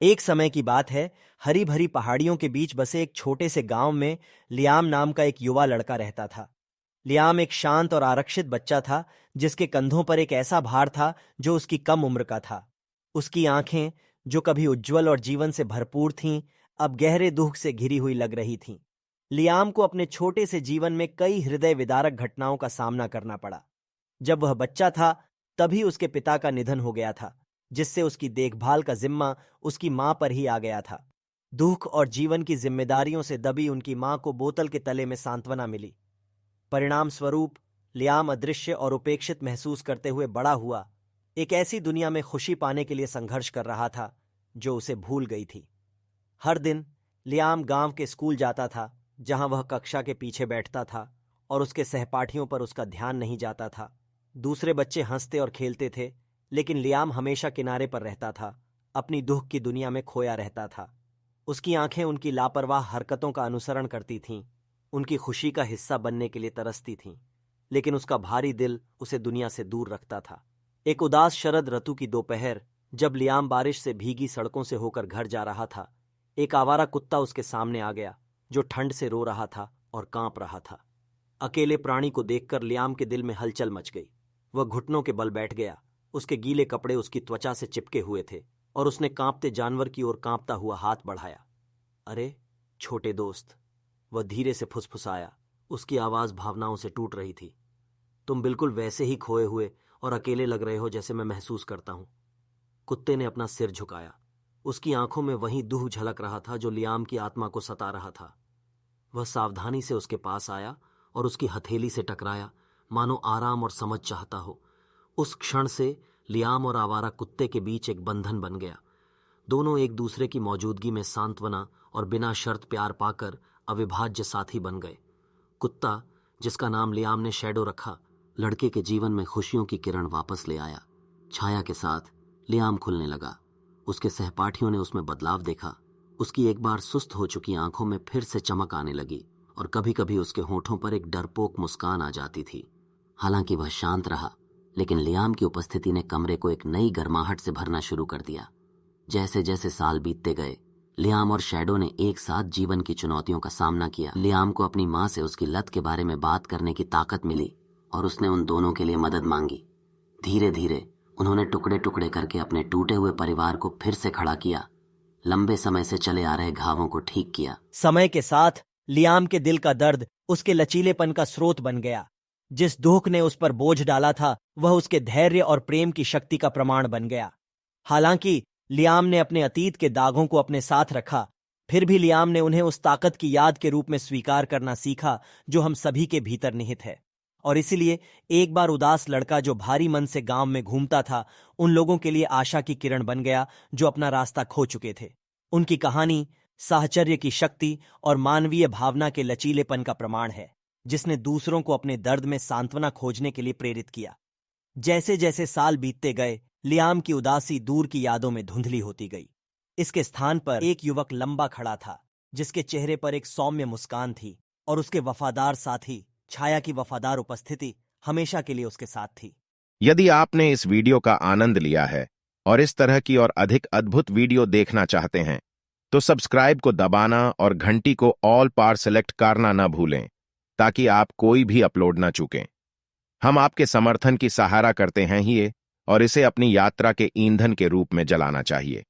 एक समय की बात है। हरी भरी पहाड़ियों के बीच बसे एक छोटे से गांव में लियाम नाम का एक युवा लड़का रहता था। लियाम एक शांत और आरक्षित बच्चा था, जिसके कंधों पर एक ऐसा भार था जो उसकी कम उम्र का था। उसकी आंखें, जो कभी उज्जवल और जीवन से भरपूर थीं, अब गहरे दुख से घिरी हुई लग रही थीं। लियाम को अपने छोटे से जीवन में कई हृदय विदारक घटनाओं का सामना करना पड़ा। जब वह बच्चा था, तभी उसके पिता का निधन हो गया था, जिससे उसकी देखभाल का जिम्मा उसकी मां पर ही आ गया था। दुख और जीवन की जिम्मेदारियों से दबी उनकी मां को बोतल के तले में सांत्वना मिली। परिणाम स्वरूप लियाम अदृश्य और उपेक्षित महसूस करते हुए बड़ा हुआ, एक ऐसी दुनिया में खुशी पाने के लिए संघर्ष कर रहा था जो उसे भूल गई थी। हर दिन लियाम गांव के स्कूल जाता था, जहां वह कक्षा के पीछे बैठता था और उसके सहपाठियों पर उसका ध्यान नहीं जाता था। दूसरे बच्चे हंसते और खेलते थे, लेकिन लियाम हमेशा किनारे पर रहता था, अपनी दुख की दुनिया में खोया रहता था। उसकी आंखें उनकी लापरवाह हरकतों का अनुसरण करती थीं, उनकी खुशी का हिस्सा बनने के लिए तरसती थीं, लेकिन उसका भारी दिल उसे दुनिया से दूर रखता था। एक उदास शरद ऋतु की दोपहर, जब लियाम बारिश से भीगी सड़कों से होकर घर जा रहा था, एक आवारा कुत्ता उसके सामने आ गया, जो ठंड से रो रहा था और कांप रहा था। अकेले प्राणी को देखकर लियाम के दिल में हलचल मच गई। वह घुटनों के बल बैठ गया। उसके गीले कपड़े उसकी त्वचा से चिपके हुए थे और उसने कांपते जानवर की ओर कांपता हुआ हाथ बढ़ाया। अरे छोटे दोस्त, वह धीरे से फुसफुसाया। उसकी आवाज भावनाओं से टूट रही थी। तुम बिल्कुल वैसे ही खोए हुए और अकेले लग रहे हो जैसे मैं महसूस करता हूं। कुत्ते ने अपना सिर झुकाया। उसकी आंखों में वही दुह झलक रहा था जो लियाम की आत्मा को सता रहा था। वह सावधानी से उसके पास आया और उसकी हथेली से टकराया, मानो आराम और समझ चाहता हो। उस क्षण से लियाम और आवारा कुत्ते के बीच एक बंधन बन गया। दोनों एक दूसरे की मौजूदगी में सांत्वना और बिना शर्त प्यार पाकर अविभाज्य साथी बन गए। कुत्ता, जिसका नाम लियाम ने शैडो रखा, लड़के के जीवन में खुशियों की किरण वापस ले आया। छाया के साथ लियाम खुलने लगा। उसके सहपाठियों ने उसमें बदलाव देखा। उसकी एक बार सुस्त हो चुकी आंखों में फिर से चमक आने लगी और कभी कभी उसके होठों पर एक डरपोक मुस्कान आ जाती थी। हालांकि वह शांत रहा, लेकिन लियाम की उपस्थिति ने कमरे को एक नई गर्माहट से भरना शुरू कर दिया। जैसे जैसे साल बीतते गए, लियाम और शैडो ने एक साथ जीवन की चुनौतियों का सामना किया। लियाम को अपनी मां से उसकी लत के बारे में बात करने की ताकत मिली और उसने उन दोनों के लिए मदद मांगी। धीरे धीरे उन्होंने टुकड़े टुकड़े करके अपने टूटे हुए परिवार को फिर से खड़ा किया, लंबे समय से चले आ रहे घावों को ठीक किया। समय के साथ लियाम के दिल का दर्द उसके लचीलेपन का स्रोत बन गया। जिस दुख ने उस पर बोझ डाला था, वह उसके धैर्य और प्रेम की शक्ति का प्रमाण बन गया। हालांकि लियाम ने अपने अतीत के दागों को अपने साथ रखा, फिर भी लियाम ने उन्हें उस ताकत की याद के रूप में स्वीकार करना सीखा जो हम सभी के भीतर निहित है। और इसीलिए एक बार उदास लड़का जो भारी मन से गांव में घूमता था, उन लोगों के लिए आशा की किरण बन गया जो अपना रास्ता खो चुके थे। उनकी कहानी साहचर्य की शक्ति और मानवीय भावना के लचीलेपन का प्रमाण है, जिसने दूसरों को अपने दर्द में सांत्वना खोजने के लिए प्रेरित किया। जैसे जैसे साल बीतते गए, लियाम की उदासी दूर की यादों में धुंधली होती गई। इसके स्थान पर एक युवक लंबा खड़ा था, जिसके चेहरे पर एक सौम्य मुस्कान थी और उसके वफादार साथी छाया की वफादार उपस्थिति हमेशा के लिए उसके साथ थी। यदि आपने इस वीडियो का आनंद लिया है और इस तरह की और अधिक अद्भुत वीडियो देखना चाहते हैं, तो सब्सक्राइब को दबाना और घंटी को ऑल पार सेलेक्ट करना न भूलें, ताकि आप कोई भी अपलोड न चूकें। हम आपके समर्थन की सहारा करते हैं ही ये, और इसे अपनी यात्रा के ईंधन के रूप में जलाना चाहिए।